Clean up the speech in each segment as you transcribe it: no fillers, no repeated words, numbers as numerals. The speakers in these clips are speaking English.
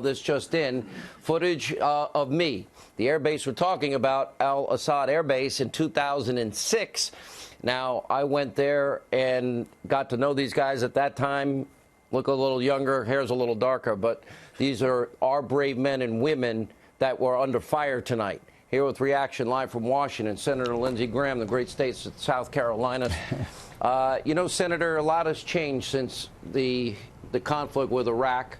This just in, footage of me, the air base we're talking about, Al-Assad Air Base in 2006. Now, I went there and got to know these guys at that time. Look a little younger, hair's a little darker, but these are our brave men and women that were under fire tonight. Here with reaction live from Washington, Senator Lindsey Graham, the great state of South Carolina. You know, Senator, a lot has changed since the conflict with Iraq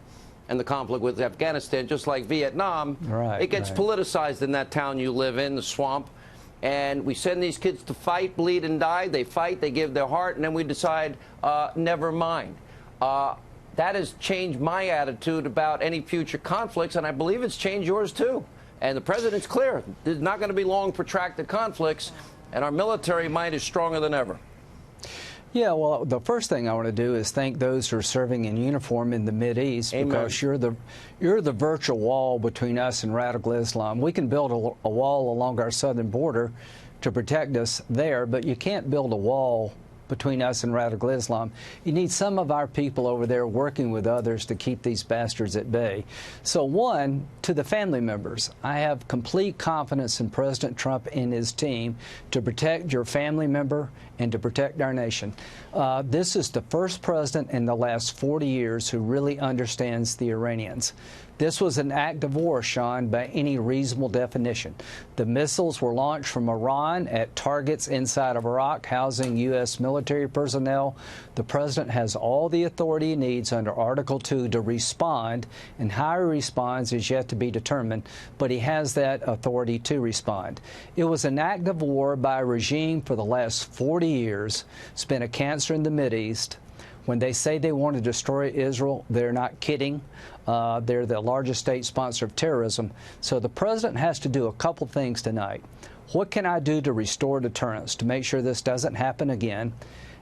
and the conflict with Afghanistan. Just like Vietnam, it gets politicized in that town you live in, the swamp. And we send these kids to fight, bleed, and die. They fight, they give their heart, and then we decide, never mind. That has changed my attitude about any future conflicts, and I believe it's changed yours, too. And the president's clear. There's not going to be long, protracted conflicts, and our military might is stronger than ever. Yeah, well, the first thing I want to do is thank those who are serving in uniform in the Mideast, because you're the virtual wall between us and radical Islam. We can build a wall along our southern border to protect us there, but you can't build a wall between us and radical Islam. You need some of our people over there working with others to keep these bastards at bay. So one, to the family members, I have complete confidence in President Trump and his team to protect your family member and to protect our nation. This is the first president in the last 40 years who really understands the Iranians. This was an act of war, Sean, by any reasonable definition. The missiles were launched from Iran at targets inside of Iraq, housing U.S. military personnel. The president has all the authority he needs under Article 2 to respond, and how he responds is yet to be determined, but he has that authority to respond. It was an act of war by a regime for the last 40 years. It's been a cancer in the Mideast. When they say they want to destroy Israel, they're not kidding. They're the largest state sponsor of terrorism. So the president has to do a couple things tonight. What can I do to restore deterrence, to make sure this doesn't happen again?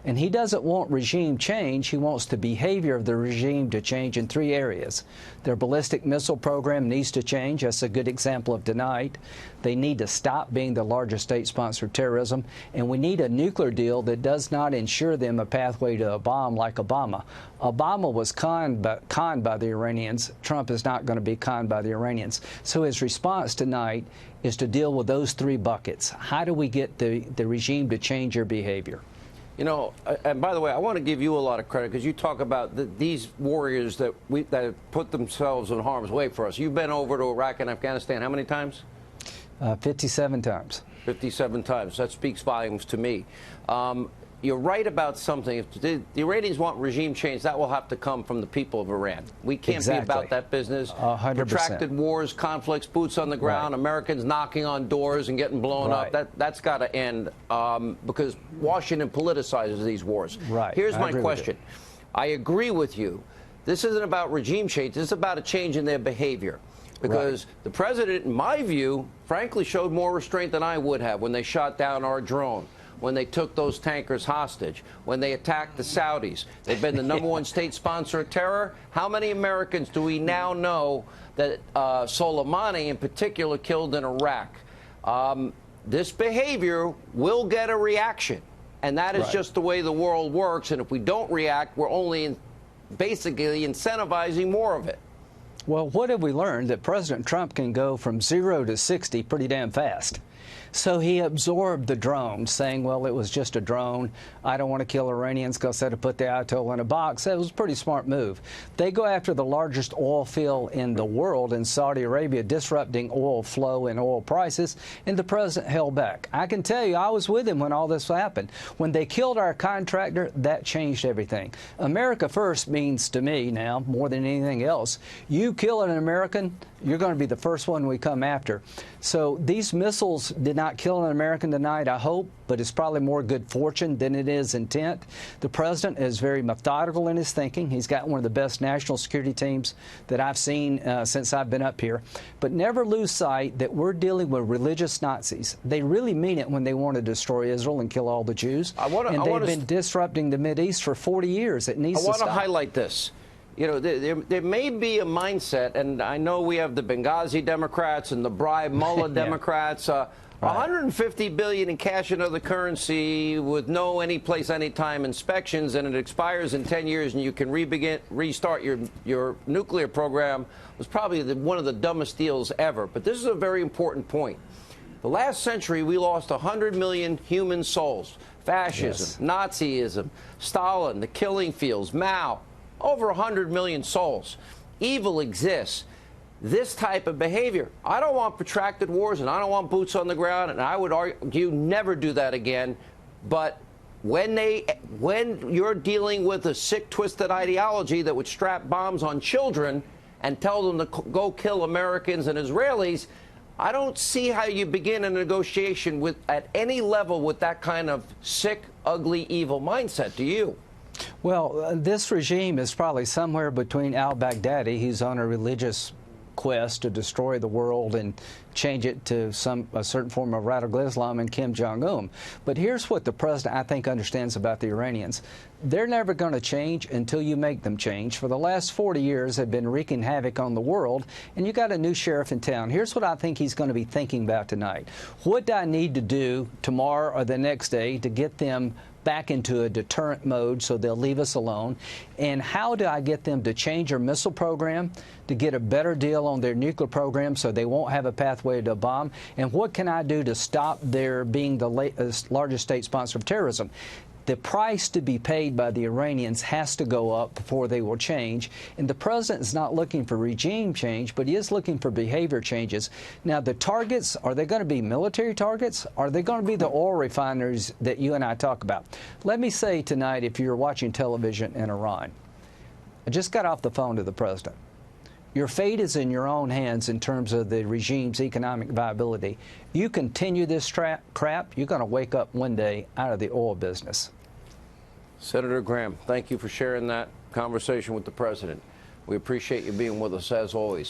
And he doesn't want regime change. He wants the behavior of the regime to change in 3 areas. Their ballistic missile program needs to change. That's a good example of tonight. They need to stop being the largest state sponsor of terrorism. And we need a nuclear deal that does not ensure them a pathway to a bomb like Obama. Obama was conned by the Iranians. Trump is not going to be conned by the Iranians. So his response tonight is to deal with those 3 buckets. How do we get the regime to change their behavior? You know, and by the way, I want to give you a lot of credit because you talk about these warriors that have put themselves in harm's way for us. You've been over to Iraq and Afghanistan how many times? 57 times. 57 times. That speaks volumes to me. You're right about something. If the Iranians want regime change, that will have to come from the people of Iran. We can't be about that business. 100%. Protracted wars, conflicts, boots on the ground, Americans knocking on doors and getting blown up. That's got to end because Washington politicizes these wars. Here's my question. I agree with you. This isn't about regime change. This is about a change in their behavior. Because the president, in my view, frankly, showed more restraint than I would have when they shot down our drone, when they took those tankers hostage, when they attacked the Saudis. They've been the #1 state sponsor of terror. How many Americans do we now know that Soleimani in particular killed in Iraq? This behavior will get a reaction, and that is just the way the world works. And if we don't react, we're only basically incentivizing more of it. Well, what have we learned? That President Trump can go from 0 to 60 pretty damn fast. So he absorbed the drone, saying, well, it was just a drone. I don't want to kill Iranians because that'd put the Ayatollah in a box. That was a pretty smart move. They go after the largest oil field in the world in Saudi Arabia, disrupting oil flow and oil prices, and the president held back. I can tell you, I was with him when all this happened. When they killed our contractor, that changed everything. America first means to me now, more than anything else, you kill an American, you're going to be the first one we come after. So these missiles did not kill an American tonight, I hope, but it's probably more good fortune than it is intent. The president is very methodical in his thinking. He's got one of the best national security teams that I've seen since I've been up here. But never lose sight that we're dealing with religious Nazis. They really mean it when they want to destroy Israel and kill all the Jews. And they've been disrupting the Mideast for 40 years. It needs to stop. I want to highlight this. You know, there may be a mindset, and I know we have the Benghazi Democrats and the bribe mullah Democrats. Right. 150 billion in cash and other currency with no any place, anytime inspections, and it expires in 10 years, and you can restart your nuclear program was probably one of the dumbest deals ever. But this is a very important point. The last century, we lost 100 million human souls. Fascism, yes. Nazism, Stalin, the killing fields, Mao, over 100 million souls. Evil exists. This type of behavior, I don't want protracted wars, and I don't want boots on the ground, and I would argue never do that again. But when you're dealing with a sick, twisted ideology that would strap bombs on children and tell them to go kill Americans and Israelis, I don't see how you begin a negotiation at any level with that kind of sick, ugly, evil mindset. Do you? Well, this regime is probably somewhere between al-Baghdadi, who's on a religious quest to destroy the world and change it to a certain form of radical Islam, and Kim Jong-un. But here's what the president, I think, understands about the Iranians. They're never going to change until you make them change. For the last 40 years, they've been wreaking havoc on the world, and you got a new sheriff in town. Here's what I think he's going to be thinking about tonight. What do I need to do tomorrow or the next day to get them back into a deterrent mode so they'll leave us alone? And how do I get them to change their missile program, to get a better deal on their nuclear program so they won't have a pathway to a bomb? And what can I do to stop their being the largest state sponsor of terrorism? The price to be paid by the Iranians has to go up before they will change. And the president is not looking for regime change, but he is looking for behavior changes. Now, the targets, are they going to be military targets? Are they going to be the oil refineries that you and I talk about? Let me say tonight, if you're watching television in Iran, I just got off the phone to the president. Your fate is in your own hands in terms of the regime's economic viability. You continue this crap, you're going to wake up one day out of the oil business. Senator Graham, thank you for sharing that conversation with the president. We appreciate you being with us as always.